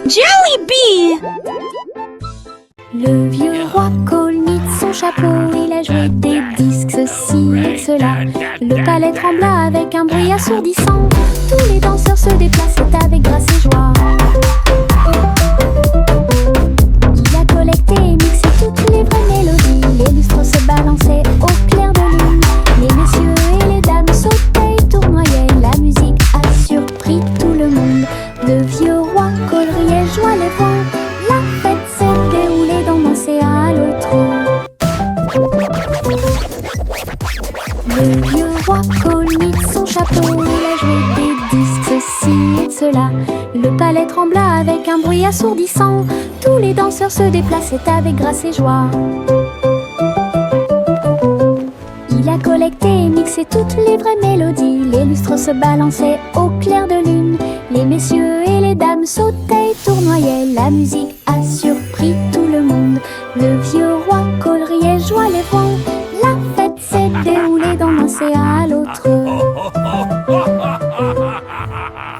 Jollibee! Le vieux roi Colnit son chapeau, il a joué des disques ceci et cela. Le palais trembla avec un bruit assourdissant. Tous les danseurs se déplaçaient avec grâce et joie. Il a collecté et mixé toutes les vraies mélodies. Les lustres se balançaient au clair de lune. Les messieurs et les dames sautaient et tournoyaient. La musique a surpris tout le monde. Le vieux roi Cole riait, joie les vents. La fête s'est déroulée dans l'océan à l'autre. Le vieux roi Colnit son chapeau, il a joué des disques ceci et cela. Le palais trembla avec un bruit assourdissant. Tous les danseurs se déplaçaient avec grâce et joie. Il a collecté et mixé toutes les vraies mélodies. Les lustres se balançaient au clair de lune. Les messieurs et les dames sautaient et tournoyaient. La musique a surpris tout le monde. Le vieux roi Cole riait, joie les vents. La fête s'est déroulée d'un océan à l'autre.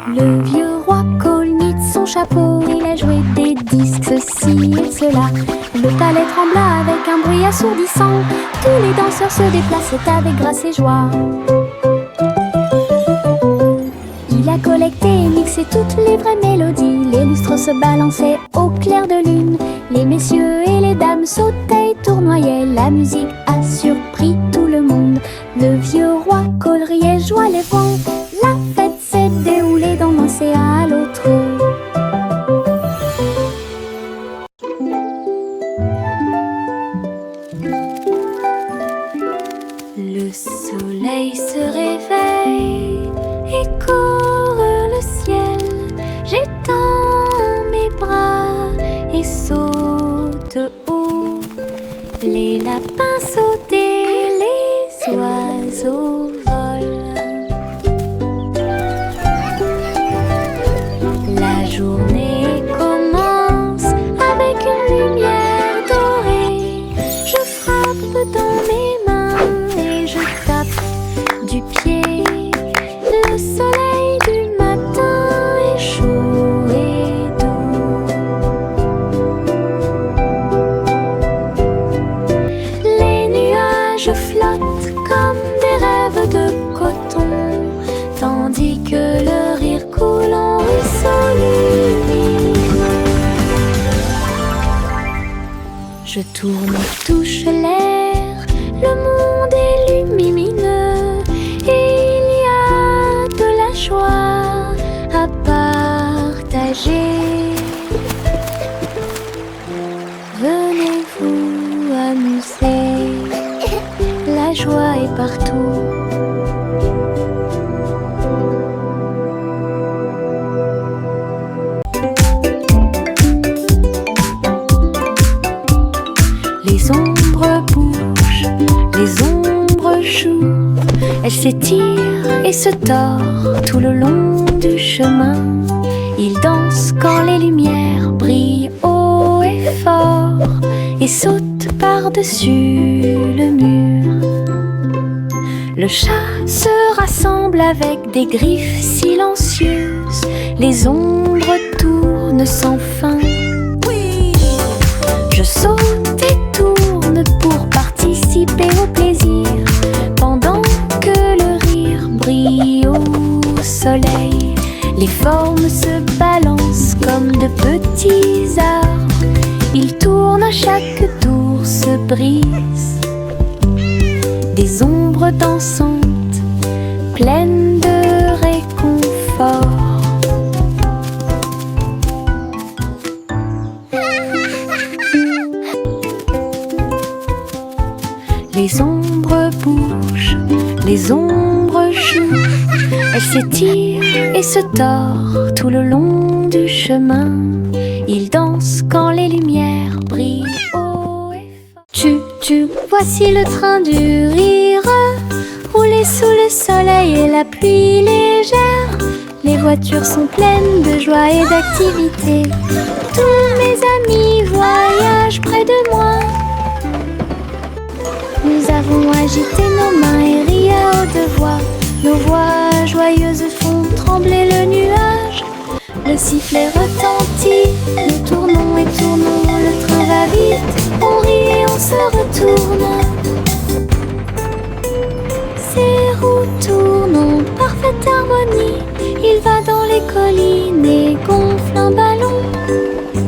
Le vieux roi Colnit son chapeau, il a joué des disques ceci et cela. Le palais trembla avec un bruit assourdissant. Tous les danseurs se déplaçaient avec grâce et joie. Il a collecté et mixé toutes les vraies mélodies. Les lustres se balançaient au clair de lune. Les messieurs et les dames sautaient et tournoyaient. La musique a surpris tout le monde. Le vieux roi Cole riait, joie les vents. La fête s'est déroulée d'un océan à l'autre. Le soleil se réveille et court le ciel. J'étends mes bras et saute haut. Les lapins sautent et les oiseaux volent. La journée commence avec une lumière dorée. Je frappe dans mes mains et je tape du pied. Le soleil du matin est chaud et doux. Les nuages flottent comme des rêves de coton, tandis que le rire coule en ruisseau lumineux. Je tourne, touche l'air, le monde est lumineux. Et il y a de la joie à partager. Venez vous amuser, la joie est partout. Les ombres bougent, les ombres jouent. Elles s'étirent et se tordent tout le long du chemin. Ils dansent quand les lumières brillent haut et fort et sautent par-dessus le mur. Le chat se rassemble avec des griffes silencieuses. Les ombres tournent sans fin. Je saute et tourne pour participer au plaisir, pendant que le rire brille au soleil. Les formes se balancent comme de petits arbres. Ils tournent à chaque tour, se brisent. Des ombres dansantes, pleines de réconfort. Les ombres bougent, les ombres jouent. Elles s'étirent et se tordent tout le long du chemin. Ils dansent quand les lumières brillent haut et fort. Voici le train du rire, rouler sous le soleil et la pluie légère. Les voitures sont pleines de joie et d'activité. Tous mes amis voyagent près de moi. Nous avons agité nos mains et ri à haute voix. Nos voix joyeuses font trembler le nuage. Le sifflet retentit Nous tournons et tournons, le train va vite. On rit et on se retourne. Ces roues tournent en parfaite harmonie. Il va dans les collines et gonfle un ballon.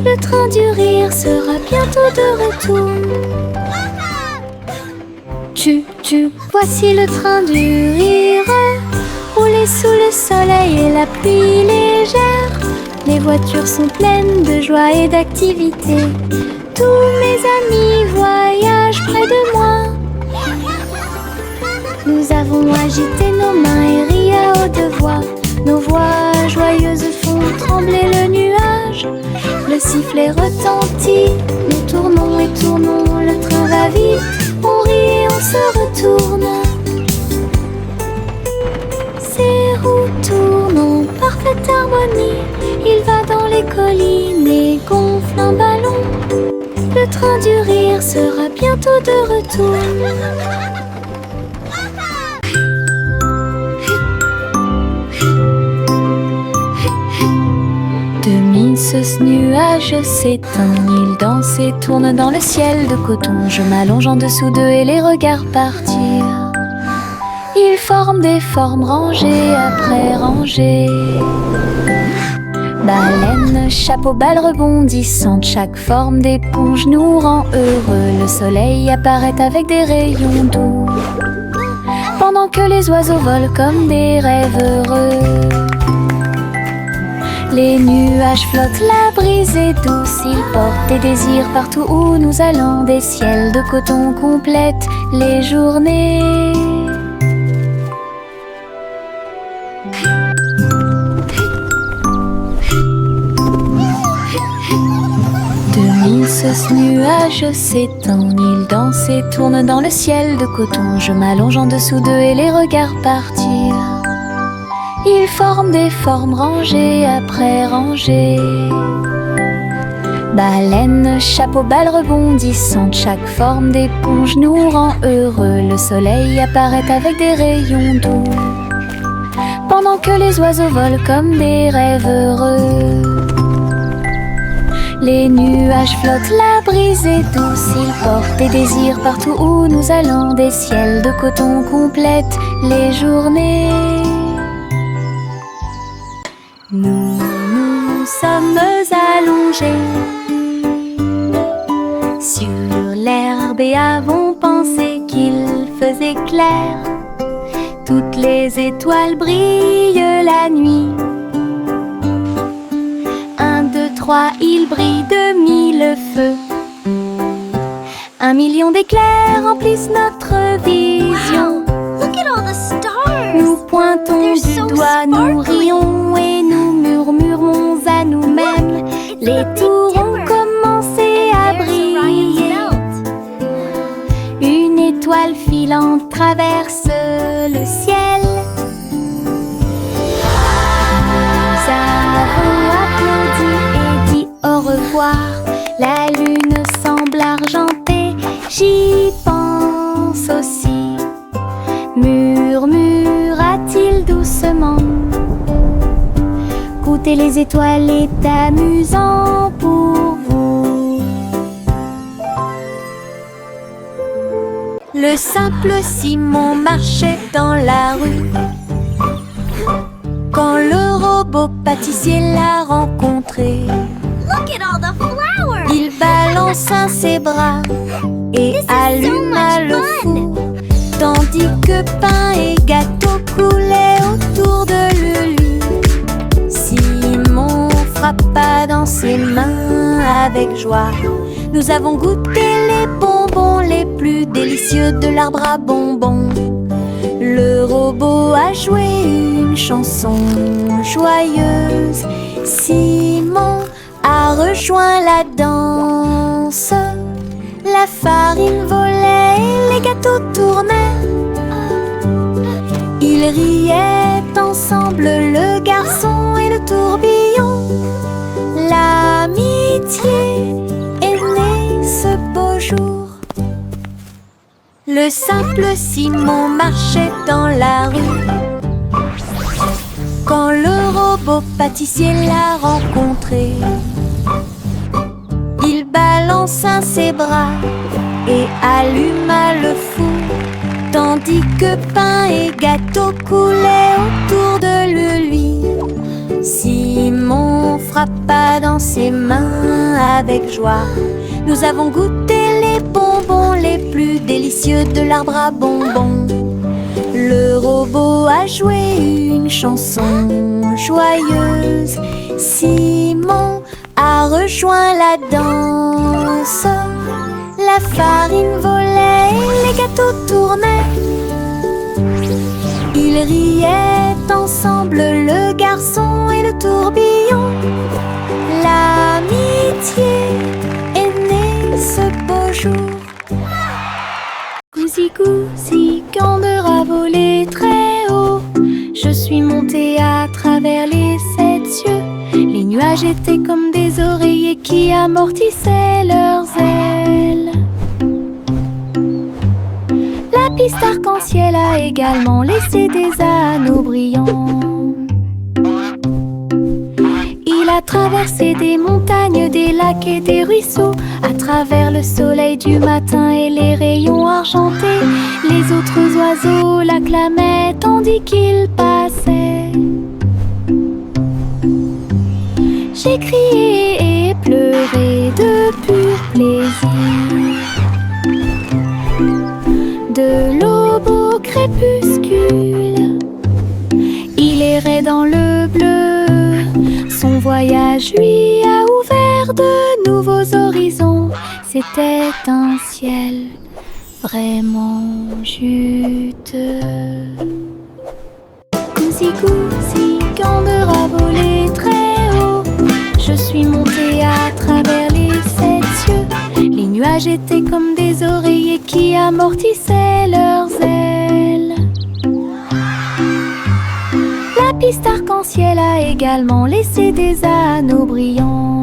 Le train du rire sera bientôt de retour. Voici le train du rire. Rouler sous le soleil et la pluie légère. Les voitures sont pleines de joie et d'activité. Tous mes amis voyagent près de moi. Nous avons agité nos mains et ri à haute voix. Nos voix joyeuses font trembler le nuage. Le sifflet retentit. Nous tournons et tournons, le train va vite. On rit et on se retourne. Ces roues tournent en parfaite harmonie. Il va dans les collines et gonfle un ballon. Le train du rire sera bientôt de retour. Ce nuage s'éteint, il danse et tourne dans le ciel de coton. Je m'allonge en dessous d'eux et les regarde partir. Ils forment des formes rangées après rangées. Baleines, chapeaux, balles rebondissantes. Chaque forme d'éponge nous rend heureux. Le soleil apparaît avec des rayons doux, pendant que les oiseaux volent comme des rêves heureux. Les nuages flottent, la brise est douce. Ils portent des désirs partout où nous allons. Des ciels de coton complètent les journées. Ce nuage s'étend, il danse et tourne dans le ciel de coton. Je m'allonge en dessous d'eux et les regarde partir. Ils forment des formes rangées après rangées. Baleines, chapeaux, balles rebondissantes. Chaque forme d'éponge nous rend heureux. Le soleil apparaît avec des rayons doux, pendant que les oiseaux volent comme des rêves heureux. Les nuages flottent, la brise est douce. Ils portent des désirs partout où nous allons. Des ciels de coton complètent les journées. Nous sommes allongés sur l'herbe et avons pensé qu'il faisait clair. Toutes les étoiles brillent la nuit. 1, 2, 3, il brille de 1000 feux. 1 million d'éclairs remplissent notre vision. Wow, look at all the stars. Nous pointons du doigt, nous rions et nous murmurons à nous-mêmes. Les tours ont commencé à briller. Une étoile filante traverse le ciel. Nous avons applaudi et dit au revoir. La lune semble argentée, j'y pense aussi. Murmura-t-il doucement. Goûter les étoiles est amusant pour vous. Le simple Simon marchait dans la rue quand le robot pâtissier l'a rencontré. Look at all the flowers. Il balança ses bras et alluma le four, tandis que pain et gâteau coulaient autour de lui. Simon frappa dans ses mains avec joie. Nous avons goûté les bonbons les plus délicieux de l'arbre à bonbons. Le robot a joué une chanson joyeuse. Simon a rejoint la danse. La farine volait et les gâteaux tournaient. Ils riaient ensemble, le garçon et le tourbillon. L'amitié est née ce beau jour. Le simple Simon marchait dans la rue quand le robot pâtissier l'a rencontré. Il balança ses bras et alluma le four, tandis que pain et gâteau coulaient autour de lui. Simon frappa dans ses mains avec joie. Nous avons goûté les bonbons les plus délicieux de l'arbre à bonbons. Le robot a joué une chanson joyeuse. Simon a rejoint la danse. La farine volait et les gâteaux tournaient. Ils riaient ensemble, le garçon et le tourbillon. L'amitié est née ce beau jour. Gousi gousi, Gander a volé très haut. Je suis montée à travers les 7 cieux. Les nuages étaient comme des oreillers qui amortissaient leurs ailes. La piste arc-en-ciel a également laissé des anneaux brillants. Il a traversé des montagnes, des lacs et des ruisseaux, à travers le soleil du matin et les rayons argentés. Les autres oiseaux l'acclamaient tandis qu'il passait. J'ai crié et pleuré de pur plaisir. De l'aube au crépuscule, il errait dans le bleu. Son voyage lui a ouvert de nouveaux horizons. C'était un ciel vraiment juteux. Gousi gousi, Gander a volé très haut. Je suis montée à travers les 7 cieux. Les nuages étaient comme des oreillers qui amortissaient leurs ailes. La piste arc-en-ciel a également laissé des anneaux brillants.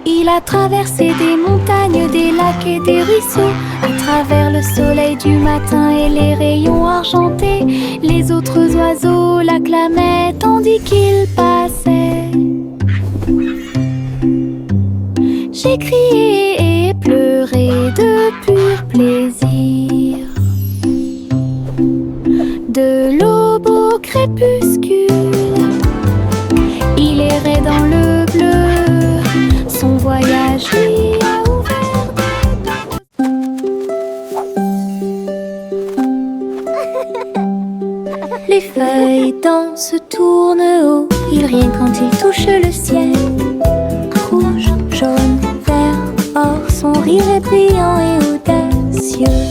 Il a traversé des montagnes, des lacs et des ruisseaux, à travers le soleil du matin et les rayons argentés. Les autres oiseaux l'acclamaient tandis qu'il passait. J'ai crié et pleuré de pur plaisir. De l'aube au crépuscule, il errait dans le bleu. Son voyage lui a ouvert. Les feuilles dansent, tournent haut. Il rien quand il touche le ciel. Rouge, jaune, vert, or, son rire est brillant et audacieux.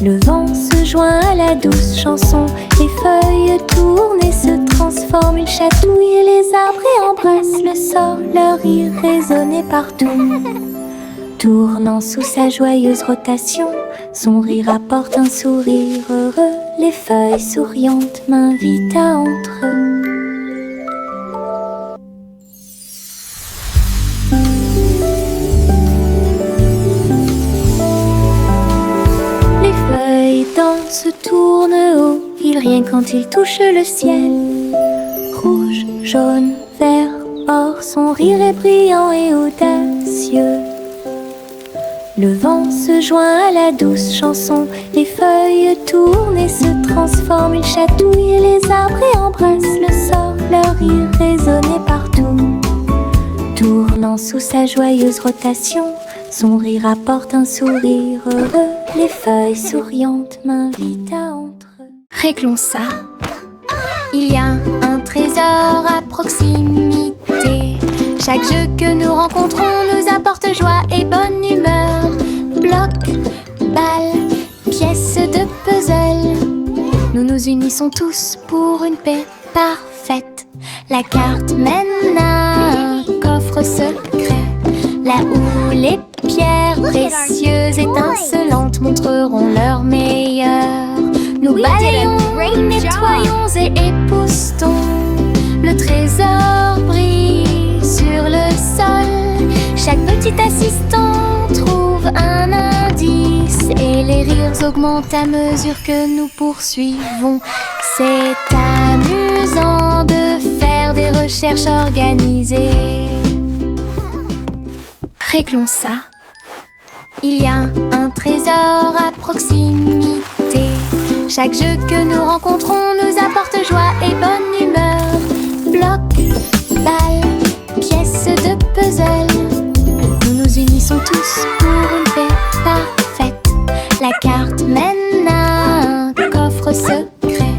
Le vent se joint à la douce chanson. Les feuilles tournent et se transforment. Ils chatouillent et les arbres et embrassent le sol. Leur rire résonnait partout. Tournant sous sa joyeuse rotation, son rire apporte un sourire heureux. Les feuilles souriantes m'invitent à entre eux. Se tourne haut, il rien quand il touche le ciel. Rouge, jaune, vert, or, son rire est brillant et audacieux. Le vent se joint à la douce chanson. Les feuilles tournent et se transforment. Ils chatouillent et les arbres et embrassent le sol. Leur rire résonnait partout. Tournant sous sa joyeuse rotation, son rire apporte un sourire heureux. Les feuilles souriantes m'invitent à entre eux. Réglons ça. Il y a un trésor à proximité. Chaque jeu que nous rencontrons nous apporte joie et bonne humeur. Blocs, balles, pièces de puzzle. Nous nous unissons tous pour une paix parfaite. La carte mène à un coffre secret, là où les pierres précieuses étincelantes montreront leur meilleur. Nous balayons, nettoyons et époustons. Le trésor brille sur le sol. Chaque petit assistant trouve un indice et les rires augmentent à mesure que nous poursuivons. C'est amusant de faire des recherches recherche organisée. Réglons ça. Il y a un trésor à proximité. Chaque jeu que nous rencontrons nous apporte joie et bonne humeur. Bloc, balle, pièces de puzzle. Nous nous unissons tous pour une paix parfaite. La carte mène à un coffre secret,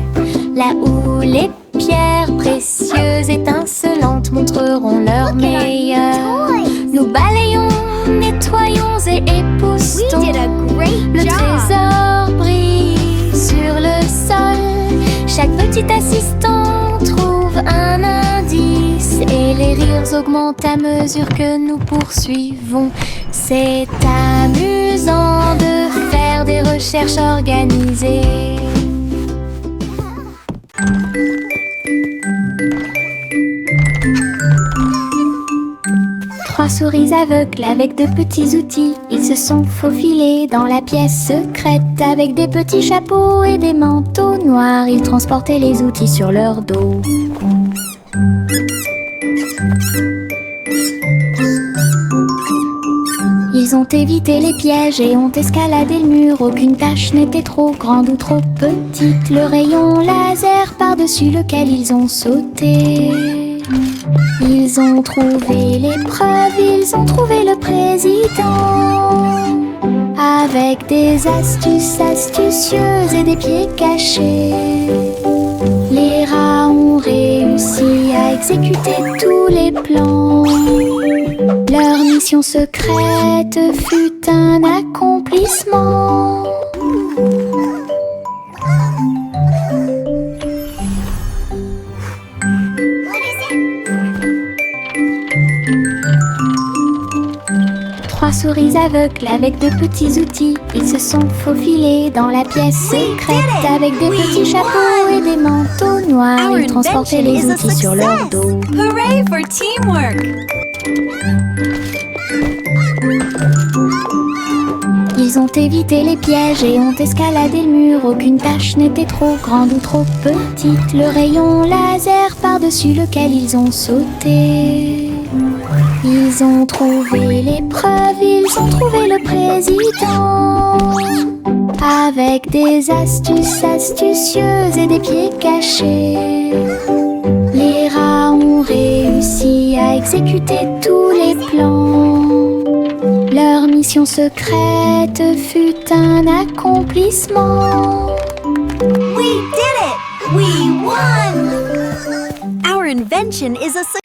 là où les pierres précieuses étincelantes montreront leur meilleur. Nous balayons, nettoyons et époustons. We did a great Le job. trésor brille sur le sol. Chaque petit assistant trouve un indice et les rires augmentent à mesure que nous poursuivons. C'est amusant de faire des recherches organisées. Trois souris aveugles avec de petits outils. Ils se sont faufilés dans la pièce secrète. Avec des petits chapeaux et des manteaux noirs, ils transportaient les outils sur leur dos. Ils ont évité les pièges et ont escaladé le mur. Aucune tâche n'était trop grande ou trop petite. Le rayon laser par-dessus lequel ils ont sauté. Ils ont trouvé l'épreuve, ils ont trouvé le président. Avec des astuces astucieuses et des pieds cachés, les rats ont réussi à exécuter tous les plans. Leur mission secrète fut un accomplissement. Trois souris aveugles avec de petits outils. Ils se sont faufilés dans la pièce secrète. Avec des petits chapeaux et des manteaux noirs, ils transportaient les outils sur leur dos. Hooray for teamwork! Ils ont évité les pièges et ont escaladé le mur. Aucune tâche n'était trop grande ou trop petite. Le rayon laser par-dessus lequel ils ont sauté. Ils ont trouvé l'épreuve, ils ont trouvé le président. Avec des astuces astucieuses et des pieds cachés, les rats ont réussi à exécuter tous les plans. Leur mission secrète fut un accomplissement. We did it! We won! Our invention is a success.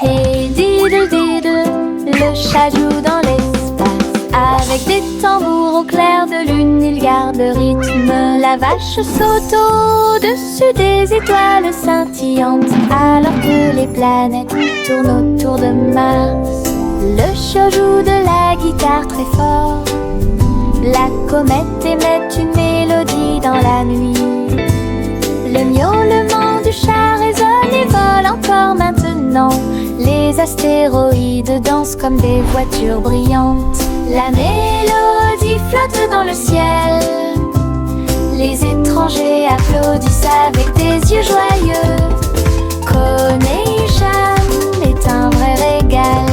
Hey diddle diddle, le chat joue dans l'espace. Avec des tambours au clair de lune, il garde le rythme. La vache saute au-dessus des étoiles scintillantes, alors que les planètes tournent autour de Mars. Le chat joue de la guitare très fort. La comète émet une mélodie dans la nuit. Le miaulement du chat résonne et vole encore maintenant. Les astéroïdes dansent comme des voitures brillantes. La mélodie flotte dans le ciel. Les étrangers applaudissent avec des yeux joyeux. Connaît Cham est un vrai régal.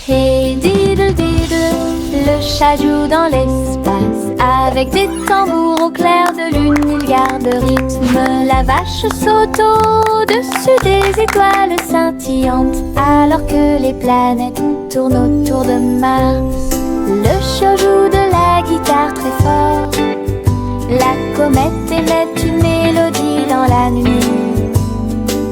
Hey diddle diddle, le chat joue dans l'espace. Avec des tambours au clair de lune, il garde le rythme. La vache saute au-dessus des étoiles scintillantes, alors que les planètes tournent autour de Mars. Le chat joue de la guitare très fort. La comète émet une mélodie dans la nuit.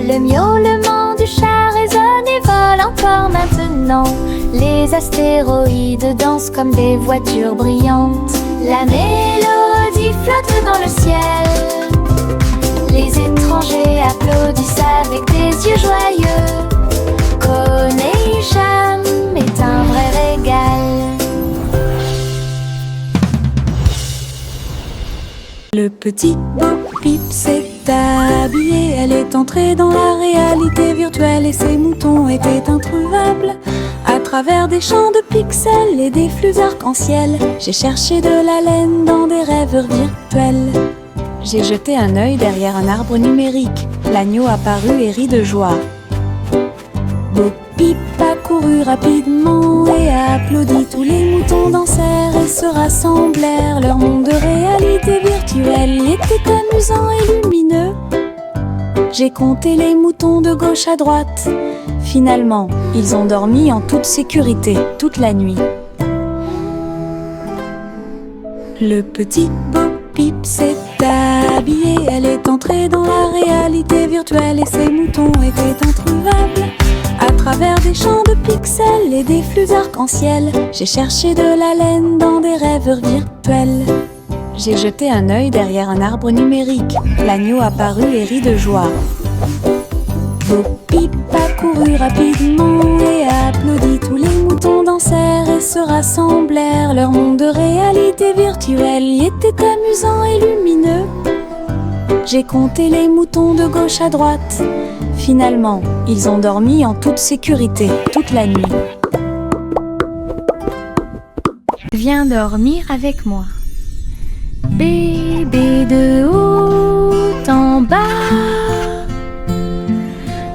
Le miaulement du chat résonne et vole encore maintenant. Les astéroïdes dansent comme des voitures brillantes. La mélodie flotte dans le ciel. Les étrangers applaudissent avec des yeux joyeux. Connaît Cham est un vrai régal. Le petit Bo Peep s'est habillé. Elle est entrée dans la réalité virtuelle et ses moutons étaient introuvables. À travers des champs de pixels et des flux arc-en-ciel, j'ai cherché de la laine dans des rêves virtuels. J'ai jeté un œil derrière un arbre numérique. L'agneau apparut et rit de joie. Bo Peep a couru rapidement et a applaudi. Tous les moutons dansèrent et se rassemblèrent. Leur monde de réalité virtuelle était amusant et lumineux. J'ai compté les moutons de gauche à droite. Finalement, ils ont dormi en toute sécurité toute la nuit. Le petit Bo Peep s'est habillé. Elle est entrée dans la réalité virtuelle et ses moutons étaient introuvables. À travers des champs de pixels et des flux arc-en-ciel, j'ai cherché de la laine dans des rêveurs virtuels. J'ai jeté un œil derrière un arbre numérique. L'agneau apparut et rit de joie. Bo Peep a couru rapidement et a applaudi. Tous les moutons dansèrent et se rassemblèrent. Leur monde de réalité virtuelle y était amusant et lumineux. J'ai compté les moutons de gauche à droite. Finalement, ils ont dormi en toute sécurité toute la nuit. Viens dormir avec moi. Bébé de haut en bas,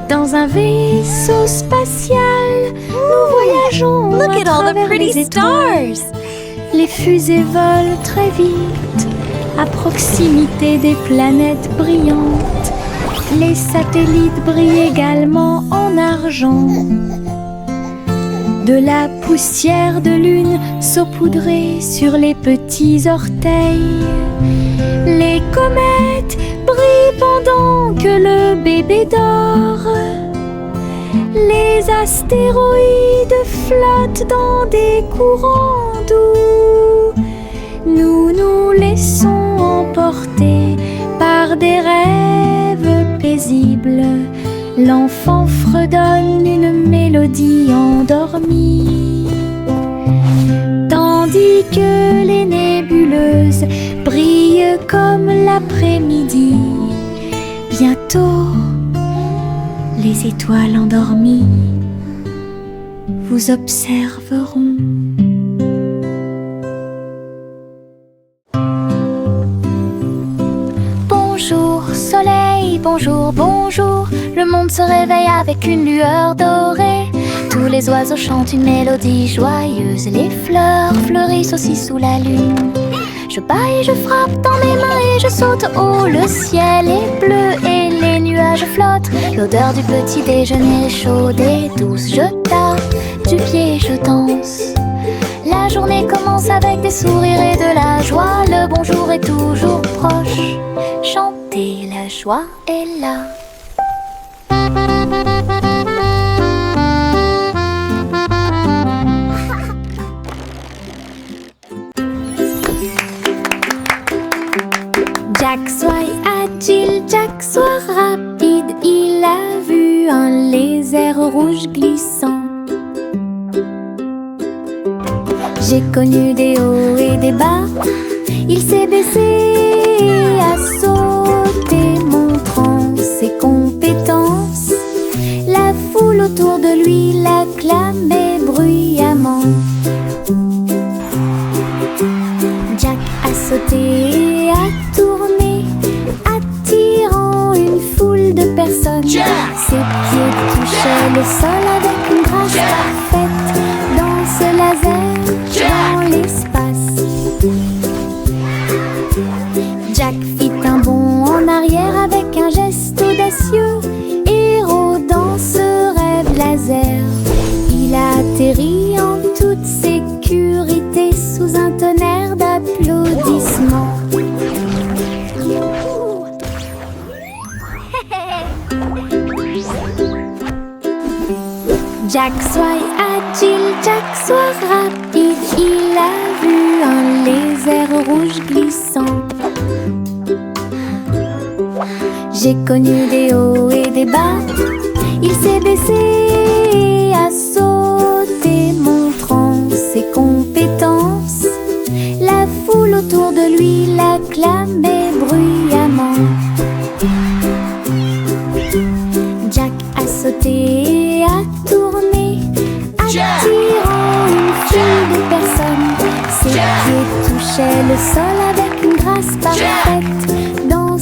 dans un vaisseau spatial, nous voyageons Look à at all the travers pretty les étoiles. stars! Les fusées volent très vite, à proximité des planètes brillantes. Les satellites brillent également en argent. De la poussière de lune saupoudrée sur les petits orteils. Les comètes brillent pendant que le bébé dort. Les astéroïdes flottent dans des courants doux. Nous nous laissons emporter par des rêves paisibles. L'enfant fredonne une mélodie endormie, tandis que les nébuleuses brillent comme l'après-midi. Bientôt, les étoiles endormies vous observeront. Bonjour soleil, bonjour, bonjour. Le monde se réveille avec une lueur dorée. Tous les oiseaux chantent une mélodie joyeuse. Les fleurs fleurissent aussi sous la lune. Je bats et je frappe dans mes mains et je saute haut. Le ciel est bleu et les nuages flottent. L'odeur du petit déjeuner est chaude et douce. Je tape du pied et je danse. La journée commence avec des sourires et de la joie. Le bonjour est toujours proche. Chanter, la joie est là. Jack soit agile, Jack soit rapide. Il a vu un lézard rouge glissant. J'ai connu des hauts et des bas. Il s'est baissé et a sauté, montrant ses compétences. La foule autour de lui l'acclamait bruyamment. Jack a sauté et a tourné, attirant une foule de personnes. Ses pieds touchaient le sol avec une grâce parfaite. Dans ce laser, dans l'espace, Jack fit un bond en arrière avec un geste audacieux. Héros dans ce rêve laser, il a atterri en toute sécurité sous un tonnerre d'applaudissements. Jack soit agile, Jack soit rapide. Il a vu un lézard rouge glissant. J'ai connu des hauts et des bas. Il s'est baissé et a sauté, montrant ses compétences. La foule autour de lui l'acclamait bruyamment. Jack a sauté et a tourné, attirant une foule de personnes. Ses pieds touchaient le sol avec une grâce parfaite. Dans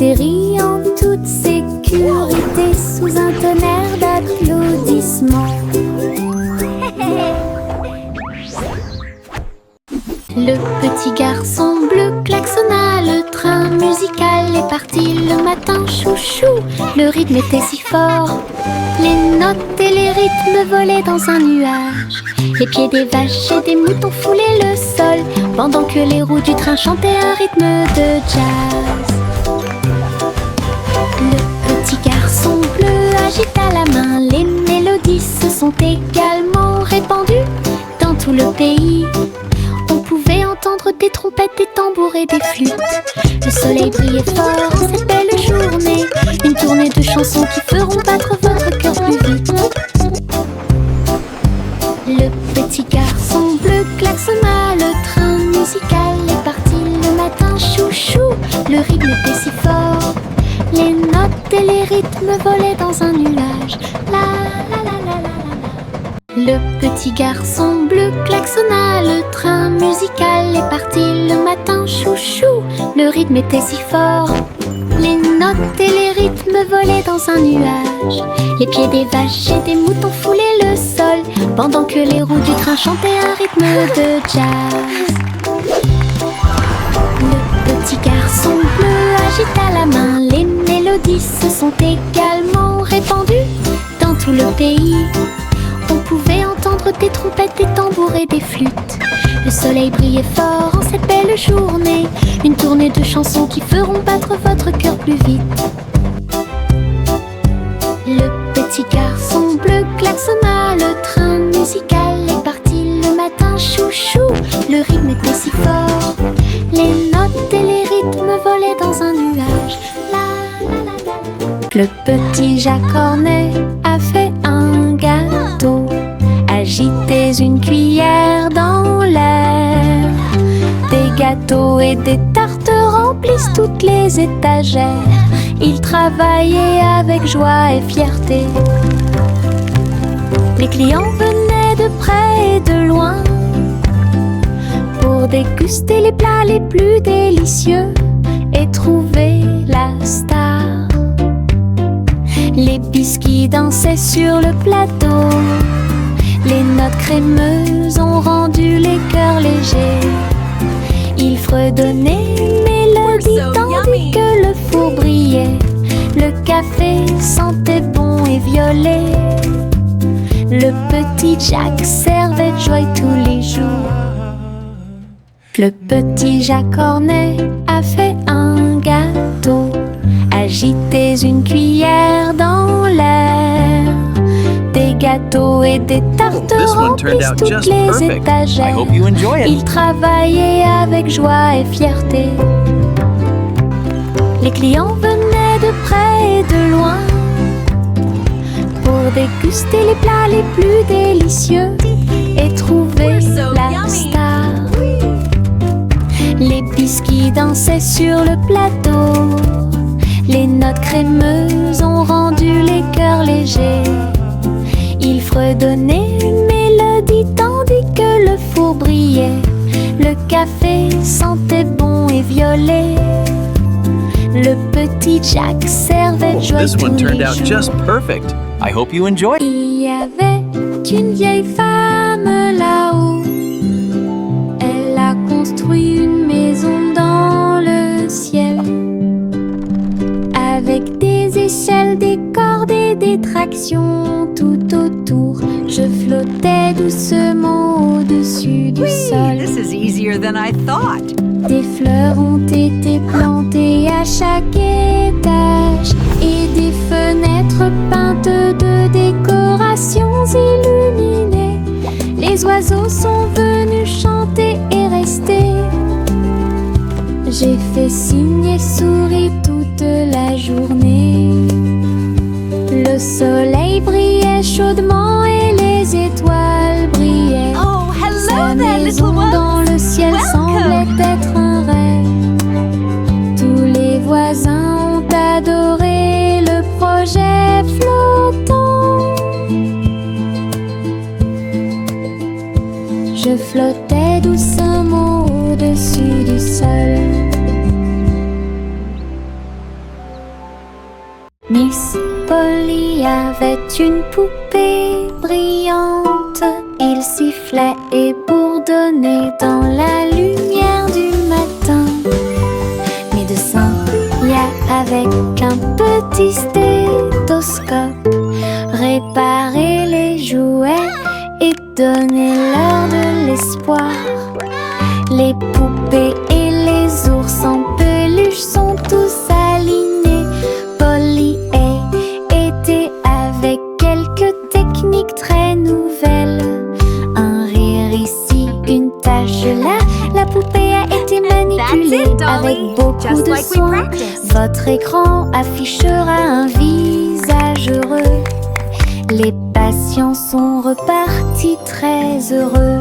atterrit en toute sécurité sous un tonnerre d'applaudissements. Le petit garçon bleu klaxonna, le train musical est parti le matin, chouchou. Le rythme était si fort, les notes et les rythmes volaient dans un nuage. Les pieds des vaches et des moutons foulaient le sol, pendant que les roues du train chantaient un rythme de jazz. Le petit garçon bleu agita la main, les mélodies se sont également répandues dans tout le pays. On pouvait entendre des trompettes, des tambours et des flûtes. Le soleil brillait fort en cette belle journée, une tournée de chansons qui feront battre votre cœur plus vite. Le petit garçon bleu klaxonna, le train musical est parti le matin, chouchou. Le rythme était si fort, les notes et les rythmes volaient dans un nuage. La la la la la la. Le petit garçon bleu klaxonna, le train musical est parti le matin, chouchou. Le rythme était si fort, les notes et les rythmes volaient dans un nuage. Les pieds des vaches et des moutons foulaient le sol, pendant que les roues du train chantaient un rythme de jazz. Le petit garçon bleu agita la main, les mélodies se sont également répandues dans tout le pays. On pouvait entendre des trompettes, des tambours et des flûtes. Le soleil brillait fort en cette belle journée, une tournée de chansons qui feront battre votre cœur plus vite. Le petit garçon bleu klaxonna, le train musical est parti le matin, chouchou. Le rythme était si fort, les notes et les rythmes volaient dans un nuage. La la la la. Le petit Jacques Cornet a fait un gâteau, agitez une cuillère dans l'air. Des gâteaux et des tartes remplissent toutes les étagères. Il travaillait avec joie et fierté. Les clients venaient de près et de loin pour déguster les plats les plus délicieux et trouver la star. Les biscuits dansaient sur le plateau, les notes crémeuses ont rendu les cœurs légers. Il fredonnait une mélodie tandis que le four brillait. Le café sentait bon et violet. Le petit Jacques servait de joie tous les jours. Le petit Jacques Cornet a fait un gâteau, agitez une cuillère dans l'air. Des gâteaux et des tartes remplissent toutes les étagères. Il travaillait avec joie et fierté. Les clients venaient de près et de loin pour déguster les plats les plus délicieux et trouver la star. Les biscuits dansaient sur le plateau, les notes crémeuses ont rendu les cœurs légers. Il fredonnait une mélodie tandis que le four brillait. Le café sentait bon et violet. Le petit Jacques servait de joie tous les jours. Just perfect. I hope you enjoy. Il y avait une vieille femme là-haut. Elle a construit une maison dans le ciel, avec des échelles, des cordes et des tractions tout autour. Je flottais doucement au-dessus du sol. This is easier than I thought. Des fleurs ont été plantées à chaque étage et des fenêtres peintes de décorations illuminées. Les oiseaux sont venus chanter et rester. J'ai fait signe et souri toute la journée. Le soleil brillait chaudement et les étoiles brillaient. Oh, Sa hello there, maison little dans ones. le ciel Welcome. semblait être un rêve. Tous les voisins ont adoré le projet flottant. Je flottais doucement au-dessus du sol. Miss Polly avait une poupée brillante. Il sifflait et bourdonnait dans la lumière du matin. Médecin, avec un petit stéthoscope, réparer les jouets et donner leur de l'espoir. Les poupées et les ours en peluche sont tous alignés. Polly était avec quelques techniques très nouvelles. Un rire ici, une tache là. La poupée a été manipulée avec beaucoup de soin. Votre écran affichera un visage heureux. Les patients sont repartis très heureux.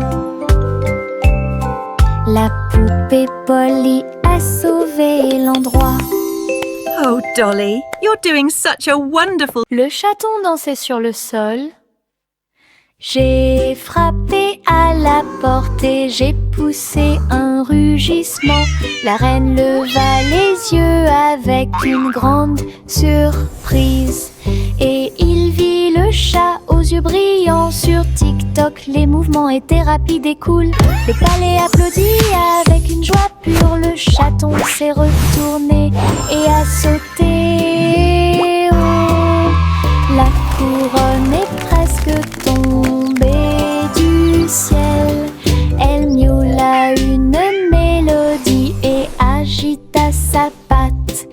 La poupée Polly a sauvé l'endroit. Oh, Dolly, you're doing such a wonderful... Le chaton dansait sur le sol. J'ai frappé à la porte et j'ai poussé un rugissement. La reine leva les yeux avec une grande surprise. Et il vit le chat aux yeux brillants. Sur TikTok, les mouvements étaient rapides et cool. Le palais applaudit avec une joie pure. Le chaton s'est retourné et a sauté. Oh, la couronne est presque tombée du ciel. Elle miaula une mélodie et agita sa patte.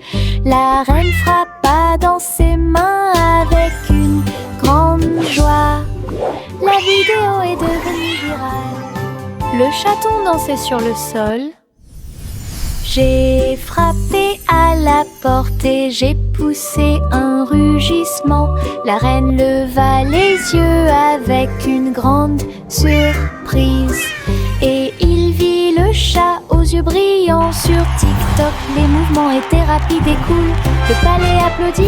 La reine frappa dans ses mains avec une grande joie. La vidéo est devenue virale. Le chaton dansait sur le sol. J'ai frappé à la porte et j'ai poussé un rugissement. La reine leva les yeux avec une grande surprise. Et il vit le chat aux yeux brillants. Sur TikTok, les mouvements étaient rapides et cool. Le palais applaudit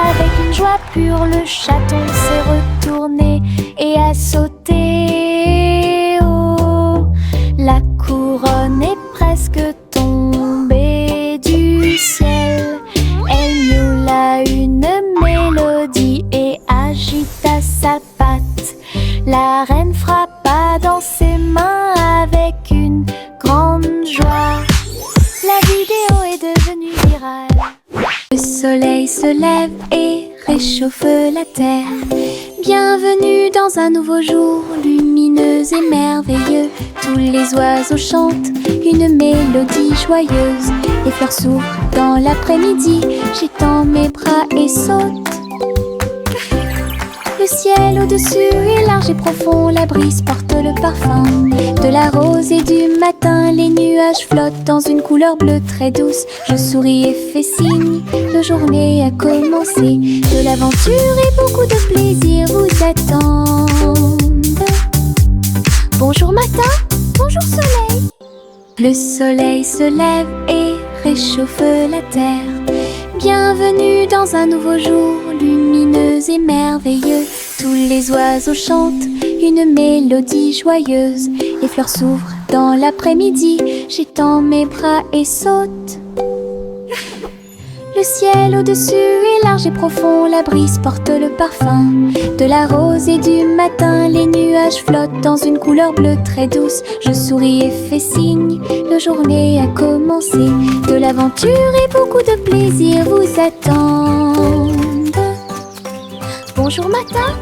avec une joie pure. Le chaton s'est retourné et a sauté. Oh, la couronne est presque tombée du ciel. Elle miaula une mélodie et agita sa patte. La reine frappa dans ses mains avec une grande joie. La vidéo est devenue virale. Le soleil se lève et réchauffe la terre. Bienvenue dans un nouveau jour lumineux et merveilleux. Tous les oiseaux chantent une mélodie joyeuse. Les fleurs s'ouvrent dans l'après-midi. J'étends mes bras et saute. Le ciel au-dessus est large et profond. La brise porte le parfum de la rose et du matin. Les nuages flottent dans une couleur bleue très douce. Je souris et fais signe. La journée a commencé. De l'aventure et beaucoup de plaisir vous attendent. Bonjour matin, bonjour soleil. Le soleil se lève et réchauffe la terre. Bienvenue dans un nouveau jour lumineux et merveilleux. Tous les oiseaux chantent une mélodie joyeuse. Les fleurs s'ouvrent dans l'après-midi. J'étends mes bras et saute. Le ciel au-dessus est large et profond. La brise porte le parfum de la rose et du matin. Les nuages flottent dans une couleur bleue très douce. Je souris et fais signe. La journée a commencé. De l'aventure et beaucoup de plaisir vous attendent. Bonjour matin,